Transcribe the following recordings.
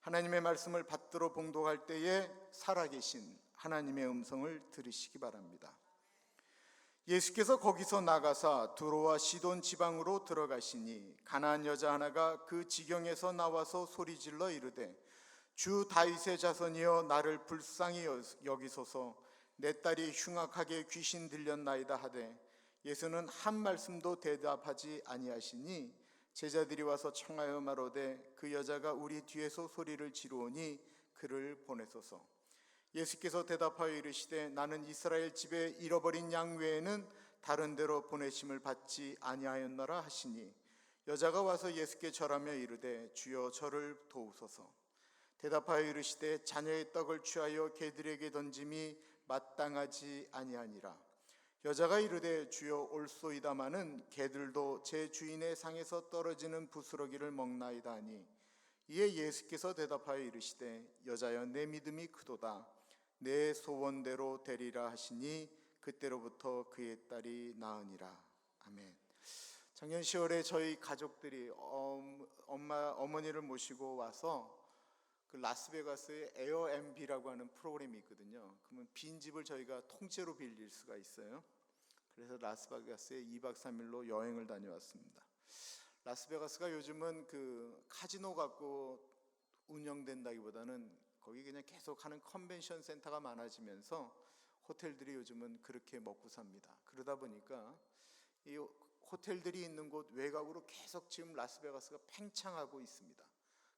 하나님의 말씀을 받들어 봉독할 때에 살아계신 하나님의 음성을 들으시기 바랍니다. 예수께서 거기서 나가사 두로와 시돈 지방으로 들어가시니 가나안 여자 하나가 그 지경에서 나와서 소리질러 이르되 주 다윗의 자손이여 나를 불쌍히 여기소서. 내 딸이 흉악하게 귀신 들렸나이다 하되 예수는 한 말씀도 대답하지 아니하시니 제자들이 와서 청하여 말하되 그 여자가 우리 뒤에서 소리를 지르오니 그를 보내소서. 예수께서 대답하여 이르시되 나는 이스라엘 집에 잃어버린 양 외에는 다른 데로 보내심을 받지 아니하였노라 하시니 여자가 와서 예수께 절하며 이르되 주여 저를 도우소서. 대답하여 이르시되 자녀의 떡을 취하여 개들에게 던짐이 마땅하지 아니하니라. 여자가 이르되 주여 올소이다마는 개들도 제 주인의 상에서 떨어지는 부스러기를 먹나이다 하니 이에 예수께서 대답하여 이르시되 여자여 내 믿음이 크도다. 내 소원대로 되리라 하시니 그때로부터 그의 딸이 나으니라. 아멘. 작년 10월에 저희 가족들이 어머니를 모시고 와서 그 라스베가스에 에어엠비라고 하는 프로그램이 있거든요. 그러면 빈집을 저희가 통째로 빌릴 수가 있어요. 그래서 라스베가스에 2박 3일로 여행을 다녀왔습니다. 라스베가스가 요즘은 그 카지노 갖고 운영된다기보다는 거기 그냥 계속 하는 컨벤션 센터가 많아지면서 호텔들이 요즘은 그렇게 먹고 삽니다. 그러다 보니까 이 호텔들이 있는 곳 외곽으로 계속 지금 라스베가스가 팽창하고 있습니다.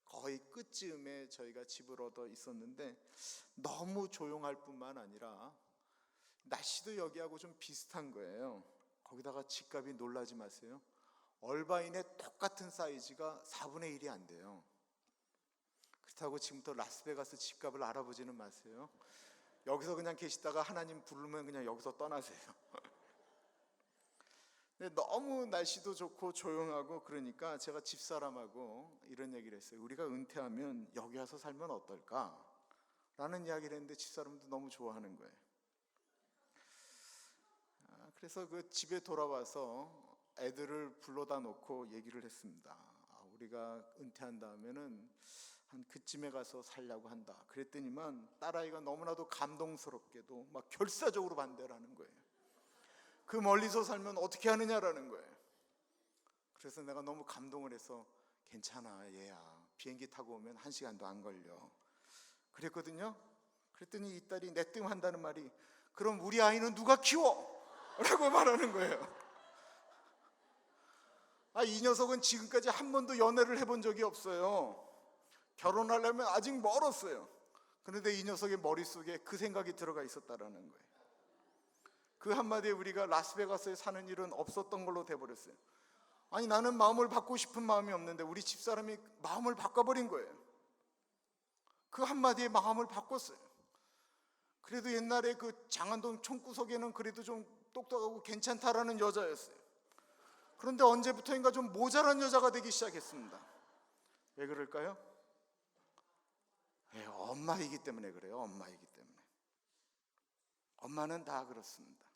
거의 끝쯤에 저희가 집을 얻어 있었는데 너무 조용할 뿐만 아니라 날씨도 여기하고 좀 비슷한 거예요. 거기다가 집값이 놀라지 마세요. 얼바인의 똑같은 사이즈가 4분의 1이 안 돼요. 그렇다고 지금부터 라스베가스 집값을 알아보지는 마세요. 여기서 그냥 계시다가 하나님 부르면 그냥 여기서 떠나세요. 근데 너무 날씨도 좋고 조용하고 그러니까 제가 집사람하고 이런 얘기를 했어요. 우리가 은퇴하면 여기 와서 살면 어떨까? 라는 이야기를 했는데 집사람도 너무 좋아하는 거예요. 그래서 그 집에 돌아와서 애들을 불러다 놓고 얘기를 했습니다. 우리가 은퇴한 다음에는 한 그쯤에 가서 살려고 한다. 그랬더니만 딸아이가 너무나도 감동스럽게도 막 결사적으로 반대를 하는 거예요. 그 멀리서 살면 어떻게 하느냐라는 거예요. 그래서 내가 너무 감동을 해서 괜찮아 얘야, 비행기 타고 오면 1시간도 안 걸려 그랬거든요. 그랬더니 이 딸이 내뜸한다는 말이 그럼 우리 아이는 누가 키워? 라고 말하는 거예요. 이 녀석은 지금까지 한 번도 연애를 해본 적이 없어요. 결혼하려면 아직 멀었어요. 그런데 이 녀석의 머릿속에 그 생각이 들어가 있었다라는 거예요. 그 한마디에 우리가 라스베가스에 사는 일은 없었던 걸로 돼버렸어요. 나는 마음을 바꾸고 싶은 마음이 없는데 우리 집사람이 마음을 바꿔버린 거예요. 그 한마디에 마음을 바꿨어요. 그래도 옛날에 그 장안동 총구석에는 그래도 좀 똑똑하고 괜찮다라는 여자였어요. 그런데 언제부터인가 좀 모자란 여자가 되기 시작했습니다. 왜 그럴까요? 엄마이기 때문에 그래요. 엄마이기 때문에. 엄마는 다 그렇습니다.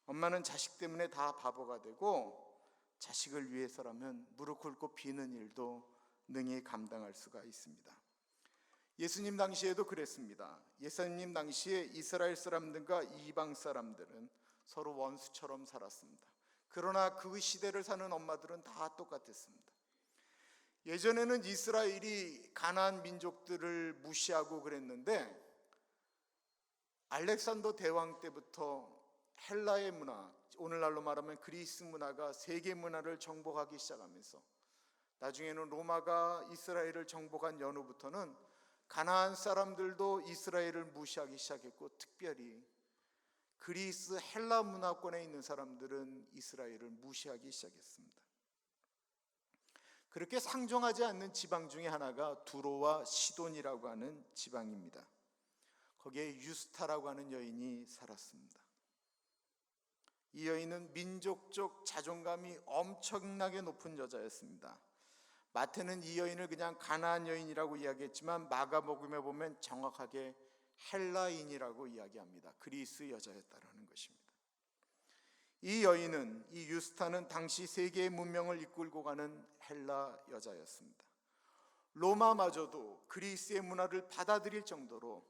엄마는 자식 때문에 다 바보가 되고 자식을 위해서라면 무릎 꿇고 비는 일도 능히 감당할 수가 있습니다. 예수님 당시에도 그랬습니다. 예수님 당시에 이스라엘 사람들과 이방 사람들은 서로 원수처럼 살았습니다. 그러나 그 시대를 사는 엄마들은 다 똑같았습니다. 예전에는 이스라엘이 가나안 민족들을 무시하고 그랬는데 알렉산더 대왕 때부터 헬라의 문화, 오늘날로 말하면 그리스 문화가 세계 문화를 정복하기 시작하면서 나중에는 로마가 이스라엘을 정복한 연후부터는 가나안 사람들도 이스라엘을 무시하기 시작했고 특별히 그리스 헬라 문화권에 있는 사람들은 이스라엘을 무시하기 시작했습니다. 그렇게 상종하지 않는 지방 중에 하나가 두로와 시돈이라고 하는 지방입니다. 거기에 유스타라고 하는 여인이 살았습니다. 이 여인은 민족적 자존감이 엄청나게 높은 여자였습니다. 마태는 이 여인을 그냥 가나안 여인이라고 이야기했지만 마가복음에 보면 정확하게 헬라인이라고 이야기합니다. 그리스 여자였다라는 것입니다. 이 여인은, 이 유스타는 당시 세계의 문명을 이끌고 가는 헬라 여자였습니다. 로마마저도 그리스의 문화를 받아들일 정도로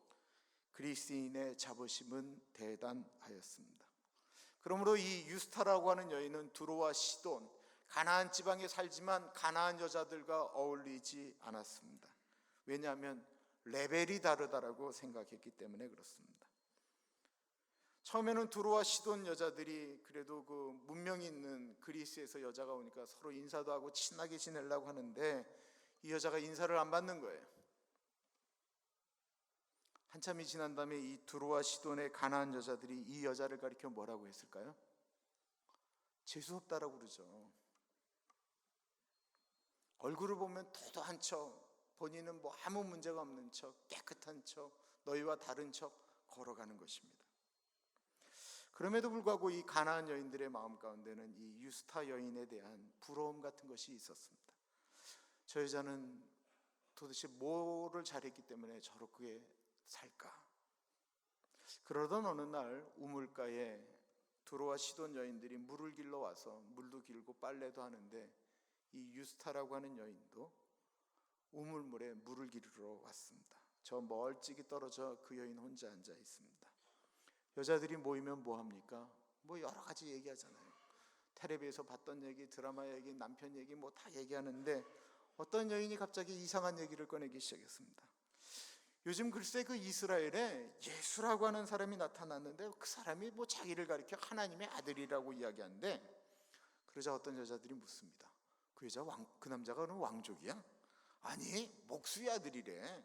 그리스인의 자부심은 대단하였습니다. 그러므로 이 유스타라고 하는 여인은 두로와 시돈, 가나안 지방에 살지만 가나안 여자들과 어울리지 않았습니다. 왜냐하면 레벨이 다르다라고 생각했기 때문에 그렇습니다. 처음에는 두로와 시돈 여자들이 그래도 그 문명이 있는 그리스에서 여자가 오니까 서로 인사도 하고 친하게 지내려고 하는데 이 여자가 인사를 안 받는 거예요. 한참이 지난 다음에 이 두로와 시돈의 가나안 여자들이 이 여자를 가리켜 뭐라고 했을까요? 재수없다라고 그러죠. 얼굴을 보면 도도한 척, 본인은 뭐 아무 문제가 없는 척, 깨끗한 척, 너희와 다른 척 걸어가는 것입니다. 그럼에도 불구하고 이 가나안 여인들의 마음 가운데는 이 유스타 여인에 대한 부러움 같은 것이 있었습니다. 저 여자는 도대체 뭐를 잘했기 때문에 저렇게 살까? 그러던 어느 날 우물가에 두로와 시돈 여인들이 물을 길러 와서 물도 길고 빨래도 하는데 이 유스타라고 하는 여인도 우물물에 물을 기르러 왔습니다. 저 멀찍이 떨어져 그 여인 혼자 앉아 있습니다. 여자들이 모이면 뭐 합니까? 뭐 여러 가지 얘기하잖아요. 텔레비에서 봤던 얘기, 드라마 얘기, 남편 얘기 뭐 다 얘기하는데 어떤 여인이 갑자기 이상한 얘기를 꺼내기 시작했습니다. 요즘 글쎄 그 이스라엘에 예수라고 하는 사람이 나타났는데 그 사람이 뭐 자기를 가리켜 하나님의 아들이라고 이야기하는데, 그러자 어떤 여자들이 묻습니다. 그 남자가 왕족이야? 아니 목수의 아들이래.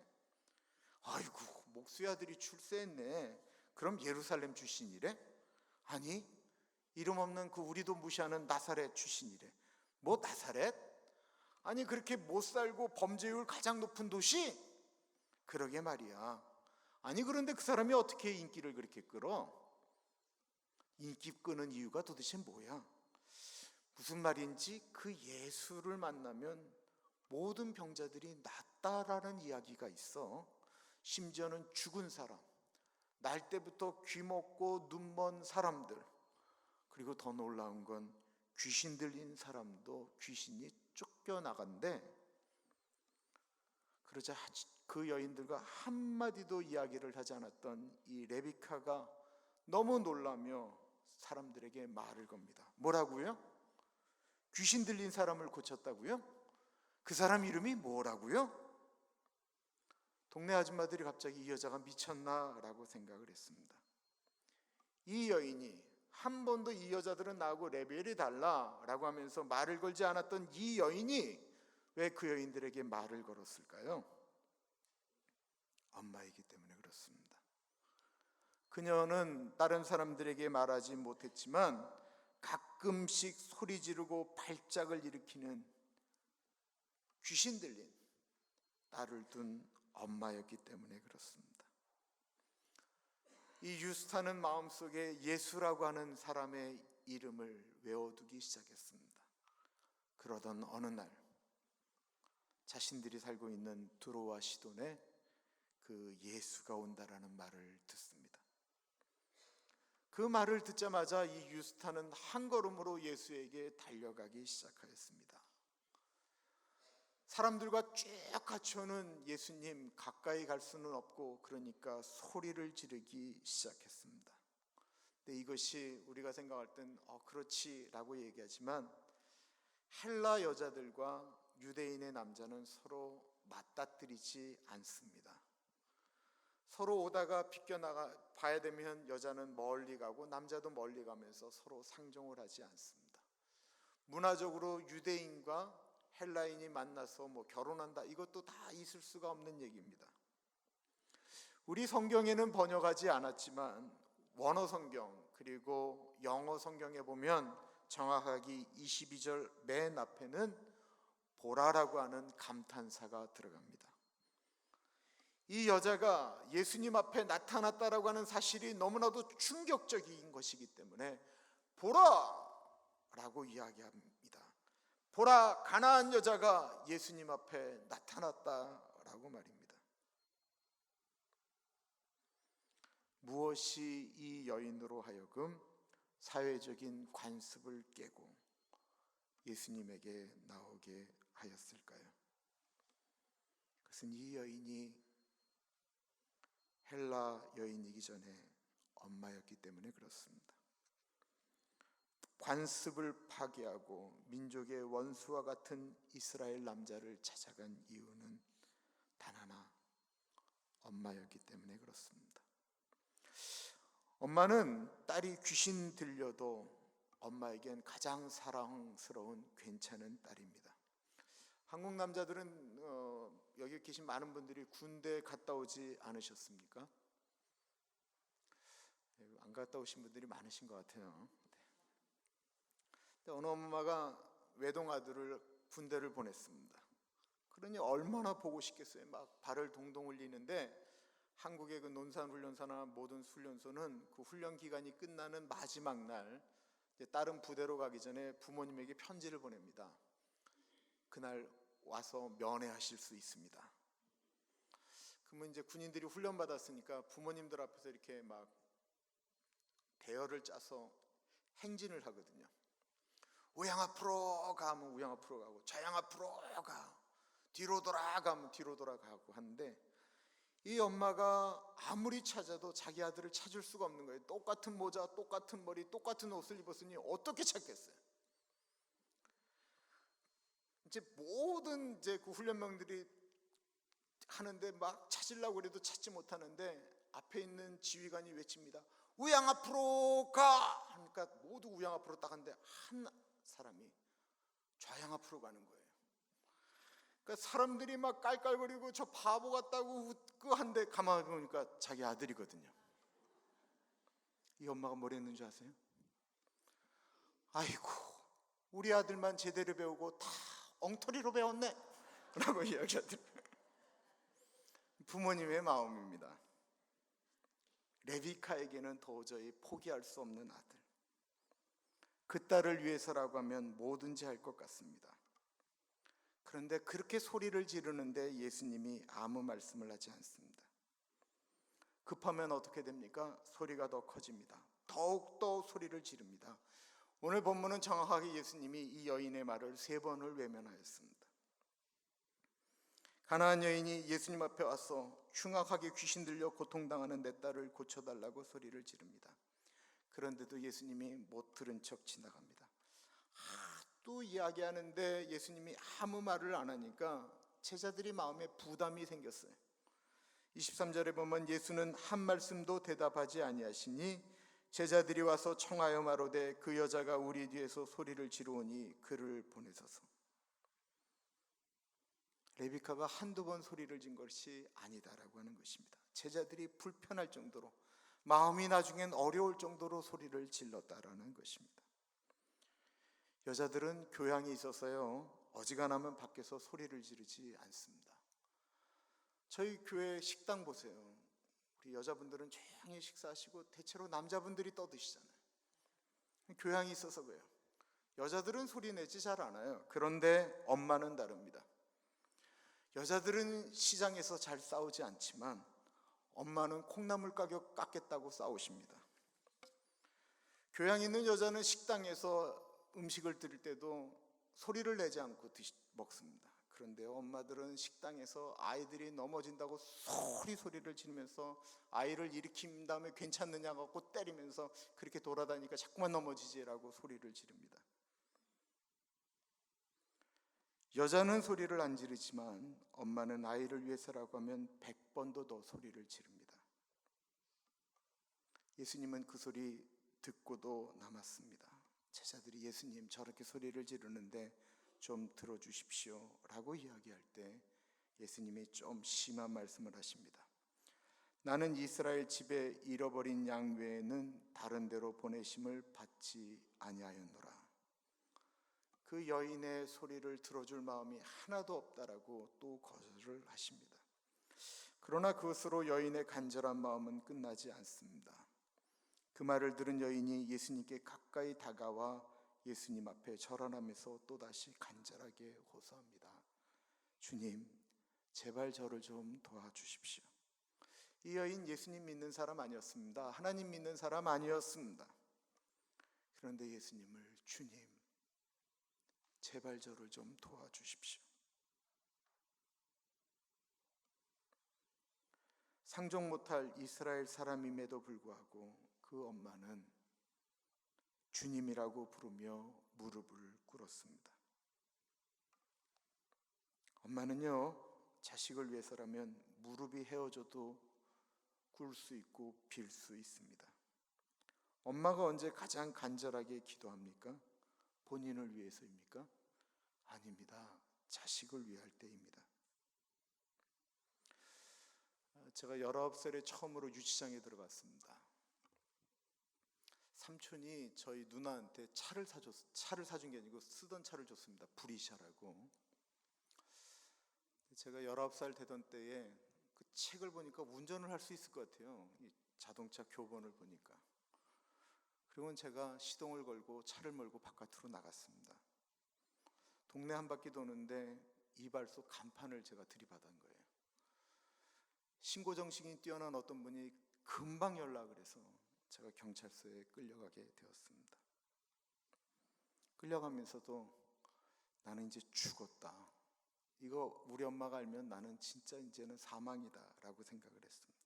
아이고 목수의 아들이 출세했네. 그럼 예루살렘 출신이래? 아니 이름 없는 그 우리도 무시하는 나사렛 출신이래. 뭐 나사렛? 아니 그렇게 못 살고 범죄율 가장 높은 도시? 그러게 말이야. 아니 그런데 그 사람이 어떻게 인기를 그렇게 끌어? 인기 끄는 이유가 도대체 뭐야? 무슨 말인지 그 예수를 만나면 모든 병자들이 낫다라는 이야기가 있어. 심지어는 죽은 사람, 날 때부터 귀먹고 눈먼 사람들, 그리고 더 놀라운 건 귀신 들린 사람도 귀신이 쫓겨나간대. 그러자 그 여인들과 한마디도 이야기를 하지 않았던 이 레비카가 너무 놀라며 사람들에게 말을 겁니다. 뭐라고요? 귀신 들린 사람을 고쳤다고요? 그 사람 이름이 뭐라고요? 동네 아줌마들이 갑자기 이 여자가 미쳤나 라고 생각을 했습니다. 이 여인이 한 번도 이 여자들은 나하고 레벨이 달라 라고 하면서 말을 걸지 않았던 이 여인이 왜 그 여인들에게 말을 걸었을까요? 엄마이기 때문에 그렇습니다. 그녀는 다른 사람들에게 말하지 못했지만 가끔씩 소리 지르고 발작을 일으키는 귀신 들린 딸을 둔 엄마였기 때문에 그렇습니다. 이 유스타는 마음속에 예수라고 하는 사람의 이름을 외워두기 시작했습니다. 그러던 어느 날 자신들이 살고 있는 두로와 시돈에 그 예수가 온다라는 말을 듣습니다. 그 말을 듣자마자 이 유스타는 한 걸음으로 예수에게 달려가기 시작하였습니다. 사람들과 쭉 같이 오는 예수님 가까이 갈 수는 없고 그러니까 소리를 지르기 시작했습니다. 근데 이것이 우리가 생각할 땐 그렇지 라고 얘기하지만 헬라 여자들과 유대인의 남자는 서로 맞닥뜨리지 않습니다. 서로 오다가 비껴나가 봐야 되면 여자는 멀리 가고 남자도 멀리 가면서 서로 상종을 하지 않습니다. 문화적으로 유대인과 헬라인이 만나서 뭐 결혼한다 이것도 다 있을 수가 없는 얘기입니다. 우리 성경에는 번역하지 않았지만 원어 성경 그리고 영어 성경에 보면 정확하게 22절 맨 앞에는 보라라고 하는 감탄사가 들어갑니다. 이 여자가 예수님 앞에 나타났다라고 하는 사실이 너무나도 충격적인 것이기 때문에 보라라고 이야기합니다. 보라, 가나안 여자가 예수님 앞에 나타났다라고 말입니다. 무엇이 이 여인으로 하여금 사회적인 관습을 깨고 예수님에게 나오게 하였을까요? 그것은 이 여인이 헬라 여인이기 전에 엄마였기 때문에 그렇습니다. 관습을 파괴하고 민족의 원수와 같은 이스라엘 남자를 찾아간 이유는 단 하나, 엄마였기 때문에 그렇습니다. 엄마는 딸이 귀신 들려도 엄마에겐 가장 사랑스러운 괜찮은 딸입니다. 한국 남자들은 여기 계신 많은 분들이 군대 갔다 오지 않으셨습니까? 안 갔다 오신 분들이 많으신 것 같아요. 어느 엄마가 외동 아들을 군대를 보냈습니다. 그러니 얼마나 보고 싶겠어요. 막 발을 동동 흘리는데 한국의 그 논산훈련소나 모든 훈련소는 그 훈련 기간이 끝나는 마지막 날 다른 부대로 가기 전에 부모님에게 편지를 보냅니다. 그날 와서 면회하실 수 있습니다. 그러면 이제 군인들이 훈련 받았으니까 부모님들 앞에서 이렇게 막 대열을 짜서 행진을 하거든요. 우양 앞으로 가면 우양 앞으로 가고, 좌양 앞으로 가, 뒤로 돌아가면 뒤로 돌아가고 하는데, 이 엄마가 아무리 찾아도 자기 아들을 찾을 수가 없는 거예요. 똑같은 모자, 똑같은 머리, 똑같은 옷을 입었으니 어떻게 찾겠어요? 이제 모든 그 훈련병들이 하는데 막 찾으려고 그래도 찾지 못하는데 앞에 있는 지휘관이 외칩니다. 우양 앞으로 가! 하니까 모두 우양 앞으로 딱 하는데 한 사람이 좌양 앞으로 가는 거예요. 그러니까 사람들이 막 깔깔거리고 저 바보 같다고 웃고 한데 가만히 보니까 자기 아들이거든요. 이 엄마가 뭘 했는 줄 아세요? 아이고, 우리 아들만 제대로 배우고 다 엉터리로 배웠네 라고 이야기하더라고요. 부모님의 마음입니다. 레비카에게는 도저히 포기할 수 없는 아들, 그 딸을 위해서라고 하면 뭐든지 할 것 같습니다. 그런데 그렇게 소리를 지르는데 예수님이 아무 말씀을 하지 않습니다. 급하면 어떻게 됩니까? 소리가 더 커집니다. 더욱더 소리를 지릅니다. 오늘 본문은 정확하게 예수님이 이 여인의 말을 3번을 외면하였습니다. 가나안 여인이 예수님 앞에 와서 흉악하게 귀신 들려 고통당하는 내 딸을 고쳐달라고 소리를 지릅니다. 그런데도 예수님이 못 들은 척 지나갑니다. 또 이야기하는데 예수님이 아무 말을 안 하니까 제자들이 마음에 부담이 생겼어요. 23절에 보면 예수는 한 말씀도 대답하지 아니하시니 제자들이 와서 청하여 말하되 그 여자가 우리 뒤에서 소리를 지르오니 그를 보내소서. 레비카가 한두 번 소리를 진 것이 아니다라고 하는 것입니다. 제자들이 불편할 정도로, 마음이 나중엔 어려울 정도로 소리를 질렀다라는 것입니다. 여자들은 교양이 있어서요, 어지간하면 밖에서 소리를 지르지 않습니다. 저희 교회 식당 보세요. 우리 여자분들은 조용히 식사하시고 대체로 남자분들이 떠드시잖아요. 교양이 있어서 그래요. 여자들은 소리 내지 잘 않아요. 그런데 엄마는 다릅니다. 여자들은 시장에서 잘 싸우지 않지만 엄마는 콩나물 가격 깎겠다고 싸우십니다. 교양 있는 여자는 식당에서 음식을 드릴 때도 소리를 내지 않고 먹습니다. 그런데 엄마들은 식당에서 아이들이 넘어진다고 소리를 지르면서 아이를 일으킨 다음에 괜찮느냐고 때리면서 그렇게 돌아다니니까 자꾸만 넘어지지라고 소리를 지릅니다. 여자는 소리를 안 지르지만 엄마는 아이를 위해서라고 하면 100번도 더 소리를 지릅니다. 예수님은 그 소리 듣고도 남았습니다. 제자들이 예수님 저렇게 소리를 지르는데 좀 들어주십시오 라고 이야기할 때 예수님이 좀 심한 말씀을 하십니다. 나는 이스라엘 집에 잃어버린 양 외에는 다른 데로 보내심을 받지 아니하였노라. 그 여인의 소리를 들어줄 마음이 하나도 없다라고 또 거절을 하십니다. 그러나 그것으로 여인의 간절한 마음은 끝나지 않습니다. 그 말을 들은 여인이 예수님께 가까이 다가와 예수님 앞에 절하면서 또다시 간절하게 호소합니다. 주님, 제발 저를 좀 도와주십시오. 이 여인 예수님 믿는 사람 아니었습니다. 하나님 믿는 사람 아니었습니다. 그런데 예수님을 주님, 제발 저를 좀 도와주십시오. 상종 못할 이스라엘 사람임에도 불구하고 그 엄마는 주님이라고 부르며 무릎을 꿇었습니다. 엄마는요, 자식을 위해서라면 무릎이 헤어져도 꿇을 수 있고 빌 수 있습니다. 엄마가 언제 가장 간절하게 기도합니까? 본인을 위해서입니까? 아닙니다. 자식을 위할 때입니다. 제가 19살에 처음으로 유치장에 들어갔습니다. 삼촌이 저희 누나한테 차를 사준 게 아니고 쓰던 차를 줬습니다. 브리샤라고. 제가 19살 되던 때에 그 책을 보니까 운전을 할 수 있을 것 같아요. 이 자동차 교본을 보니까. 그리고 제가 시동을 걸고 차를 몰고 바깥으로 나갔습니다. 동네 한 바퀴 도는데 이발소 간판을 제가 들이받은 거예요. 신고 정신이 뛰어난 어떤 분이 금방 연락을 해서 제가 경찰서에 끌려가게 되었습니다. 끌려가면서도 나는 이제 죽었다. 이거 우리 엄마가 알면 나는 진짜 이제는 사망이다 라고 생각을 했습니다.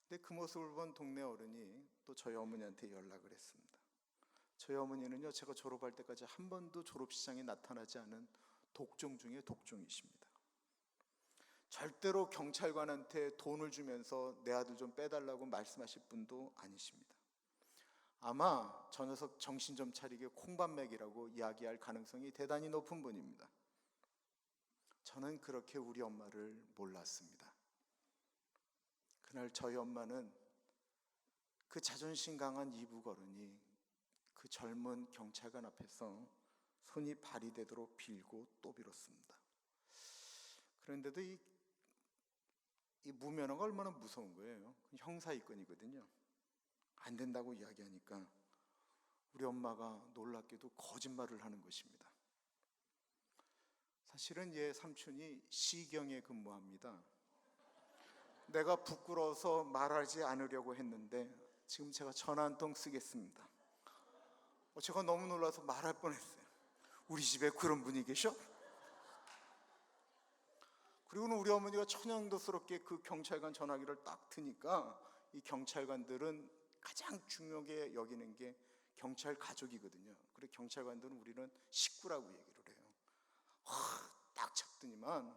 근데 그 모습을 본 동네 어른이 또 저희 어머니한테 연락을 했습니다. 저희 어머니는요, 제가 졸업할 때까지 한 번도 졸업시장에 나타나지 않은 독종 중에 독종이십니다. 절대로 경찰관한테 돈을 주면서 내 아들 좀 빼달라고 말씀하실 분도 아니십니다. 아마 저 녀석 정신 좀 차리게 콩밥 먹이라고 이야기할 가능성이 대단히 높은 분입니다. 저는 그렇게 우리 엄마를 몰랐습니다. 그날 저희 엄마는 그 자존심 강한 이부거른이 그 젊은 경찰관 앞에서 손이 발이 되도록 빌고 또 빌었습니다. 그런데도 이 무면허가 얼마나 무서운 거예요. 형사 입건이거든요. 안 된다고 이야기하니까 우리 엄마가 놀랍게도 거짓말을 하는 것입니다. 사실은 얘 삼촌이 시경에 근무합니다. 내가 부끄러워서 말하지 않으려고 했는데 지금 제가 전화 한 통 쓰겠습니다. 제가 너무 놀라서 말할 뻔했어요. 우리 집에 그런 분이 계셔? 그리고는 우리 어머니가 천연덕스럽게 그 경찰관 전화기를 딱 트니까 이 경찰관들은 가장 중요하게 여기는 게 경찰 가족이거든요. 그리고 경찰관들은 우리는 식구라고 얘기를 해요. 딱 잡더니만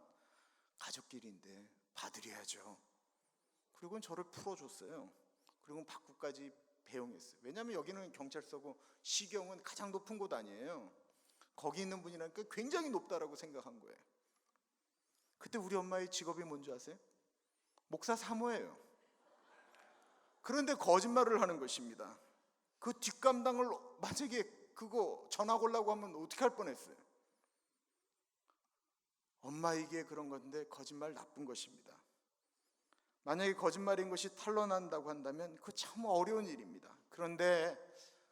가족끼리인데 봐드려야죠. 그리고는 저를 풀어줬어요. 그리고 바꾸까지 배웅했어요. 왜냐하면 여기는 경찰서고 시경은 가장 높은 곳 아니에요. 거기 있는 분이라니까 굉장히 높다라고 생각한 거예요. 그때 우리 엄마의 직업이 뭔지 아세요? 목사 사모예요. 그런데 거짓말을 하는 것입니다. 그 뒷감당을 만약에 그거 전화 걸라고 하면 어떻게 할 뻔했어요. 엄마에게 그런 건데 거짓말 나쁜 것입니다. 만약에 거짓말인 것이 탄로난다고 한다면 그거 참 어려운 일입니다. 그런데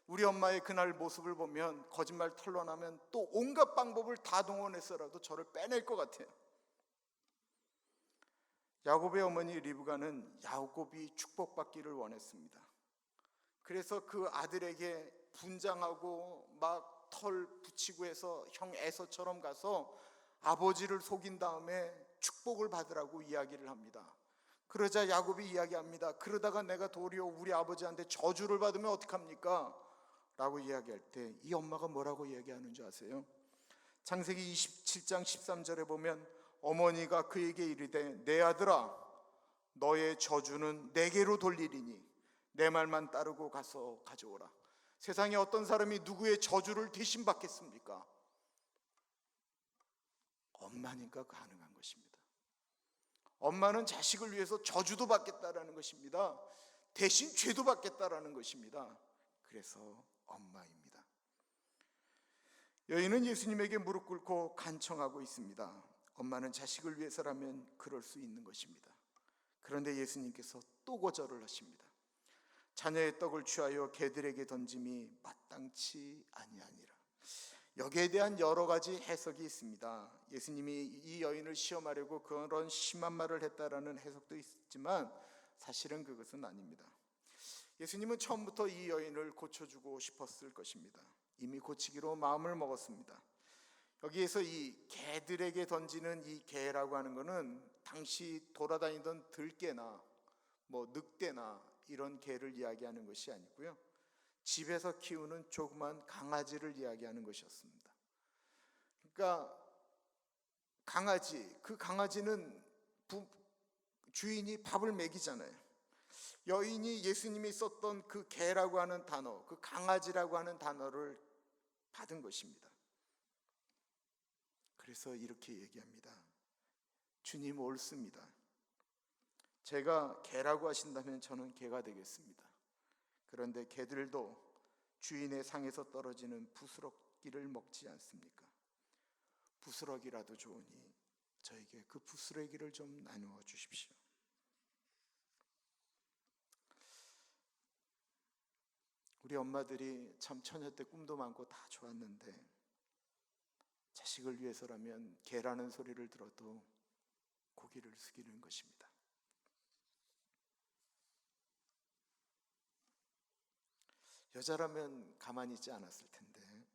우리 엄마의 그날 모습을 보면 거짓말 탄로나면 또 온갖 방법을 다 동원해서라도 저를 빼낼 것 같아요. 야곱의 어머니 리브가는 야곱이 축복받기를 원했습니다. 그래서 그 아들에게 분장하고 막 털 붙이고 해서 형 에서처럼 가서 아버지를 속인 다음에 축복을 받으라고 이야기를 합니다. 그러자 야곱이 이야기합니다. 그러다가 내가 도리어 우리 아버지한테 저주를 받으면 어떡합니까? 라고 이야기할 때 이 엄마가 뭐라고 이야기하는 줄 아세요? 창세기 27장 13절에 보면 어머니가 그에게 이르되 내 아들아 너의 저주는 내게로 돌리리니 내 말만 따르고 가서 가져오라. 세상에 어떤 사람이 누구의 저주를 대신 받겠습니까? 엄마니까 가능한 것입니다. 엄마는 자식을 위해서 저주도 받겠다라는 것입니다. 대신 죄도 받겠다라는 것입니다. 그래서 엄마입니다. 여인은 예수님에게 무릎 꿇고 간청하고 있습니다. 엄마는 자식을 위해서라면 그럴 수 있는 것입니다. 그런데 예수님께서 또 거절을 하십니다. 자녀의 떡을 취하여 개들에게 던짐이 마땅치 아니하니라. 여기에 대한 여러 가지 해석이 있습니다. 예수님이 이 여인을 시험하려고 그런 심한 말을 했다라는 해석도 있지만 사실은 그것은 아닙니다. 예수님은 처음부터 이 여인을 고쳐주고 싶었을 것입니다. 이미 고치기로 마음을 먹었습니다. 여기에서 이 개들에게 던지는 이 개라고 하는 것은 당시 돌아다니던 들개나 뭐 늑대나 이런 개를 이야기하는 것이 아니고요, 집에서 키우는 조그만 강아지를 이야기하는 것이었습니다. 그러니까 강아지, 그 강아지는 주인이 밥을 먹이잖아요. 여인이 예수님이 썼던 그 개라고 하는 단어, 그 강아지라고 하는 단어를 받은 것입니다. 그래서 이렇게 얘기합니다. 주님 옳습니다. 제가 개라고 하신다면 저는 개가 되겠습니다. 그런데 개들도 주인의 상에서 떨어지는 부스러기를 먹지 않습니까? 부스러기라도 좋으니 저에게 그 부스러기를 좀 나누어 주십시오. 우리 엄마들이 참 처녀 때 꿈도 많고 다 좋았는데 자식을 위해서라면 개라는 소리를 들어도 고개를 숙이는 것입니다. 여자라면 가만히 있지 않았을 텐데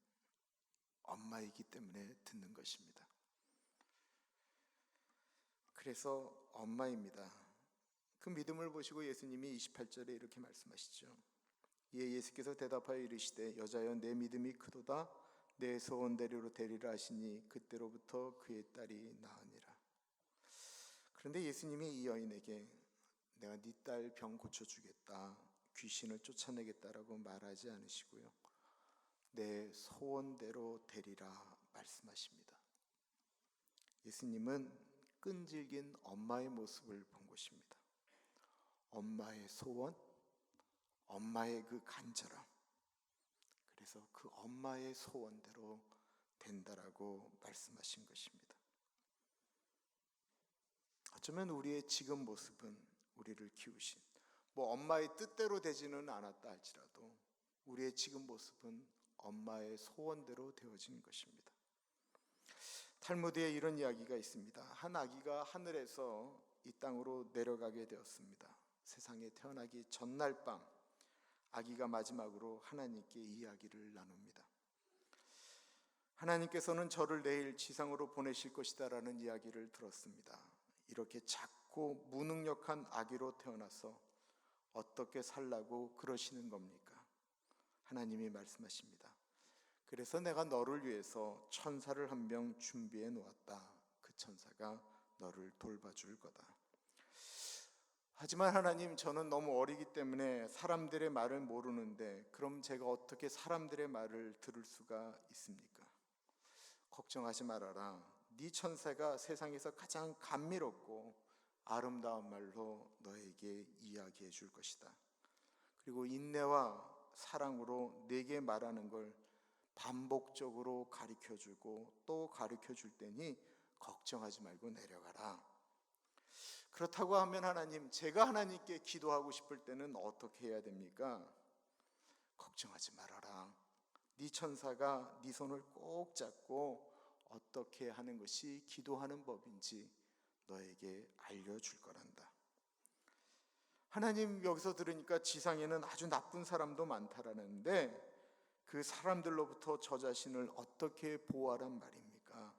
엄마이기 때문에 듣는 것입니다. 그래서 엄마입니다. 그 믿음을 보시고 예수님이 28절에 이렇게 말씀하시죠. 이에 예수께서 대답하여 이르시되 여자여 내 믿음이 크도다 내 소원대로 되리라 하시니 그때로부터 그의 딸이 나으니라. 그런데 예수님이 이 여인에게 내가 네 딸 병 고쳐주겠다, 귀신을 쫓아내겠다라고 말하지 않으시고요, 내 소원대로 되리라 말씀하십니다. 예수님은 끈질긴 엄마의 모습을 본 것입니다. 엄마의 소원, 엄마의 그 간절함, 그래서 그 엄마의 소원대로 된다라고 말씀하신 것입니다. 어쩌면 우리의 지금 모습은 우리를 키우신, 뭐 엄마의 뜻대로 되지는 않았다 할지라도 우리의 지금 모습은 엄마의 소원대로 되어진 것입니다. 탈무드에 이런 이야기가 있습니다. 한 아기가 하늘에서 이 땅으로 내려가게 되었습니다. 세상에 태어나기 전날 밤 아기가 마지막으로 하나님께 이야기를 나눕니다. 하나님께서는 저를 내일 지상으로 보내실 것이다 라는 이야기를 들었습니다. 이렇게 작고 무능력한 아기로 태어나서 어떻게 살라고 그러시는 겁니까? 하나님이 말씀하십니다. 그래서 내가 너를 위해서 천사를 한 명 준비해 놓았다. 그 천사가 너를 돌봐줄 거다. 하지만 하나님, 저는 너무 어리기 때문에 사람들의 말을 모르는데 그럼 제가 어떻게 사람들의 말을 들을 수가 있습니까? 걱정하지 말아라. 네 천사가 세상에서 가장 감미롭고 아름다운 말로 너에게 이야기해 줄 것이다. 그리고 인내와 사랑으로 내게 말하는 걸 반복적으로 가르쳐주고 또 가르쳐줄 테니 걱정하지 말고 내려가라. 그렇다고 하면 하나님, 제가 하나님께 기도하고 싶을 때는 어떻게 해야 됩니까? 걱정하지 말아라. 네 천사가 네 손을 꼭 잡고 어떻게 하는 것이 기도하는 법인지 너에게 알려줄 거란다. 하나님, 여기서 들으니까 지상에는 아주 나쁜 사람도 많다라는데 그 사람들로부터 저 자신을 어떻게 보호하란 말입니까?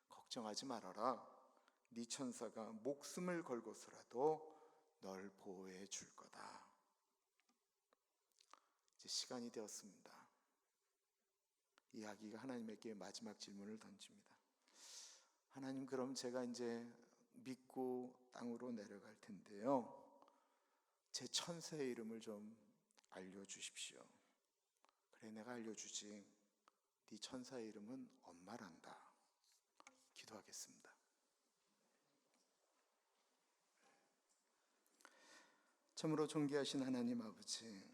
걱정하지 말아라. 네 천사가 목숨을 걸고서라도 널 보호해 줄 거다. 이제 시간이 되었습니다. 이 아기가 하나님에게 마지막 질문을 던집니다. 하나님, 그럼 제가 이제 믿고 땅으로 내려갈 텐데요, 제 천사의 이름을 좀 알려주십시오. 그래, 내가 알려주지. 네 천사의 이름은 엄마란다. 기도하겠습니다. 참으로 존귀하신 하나님 아버지,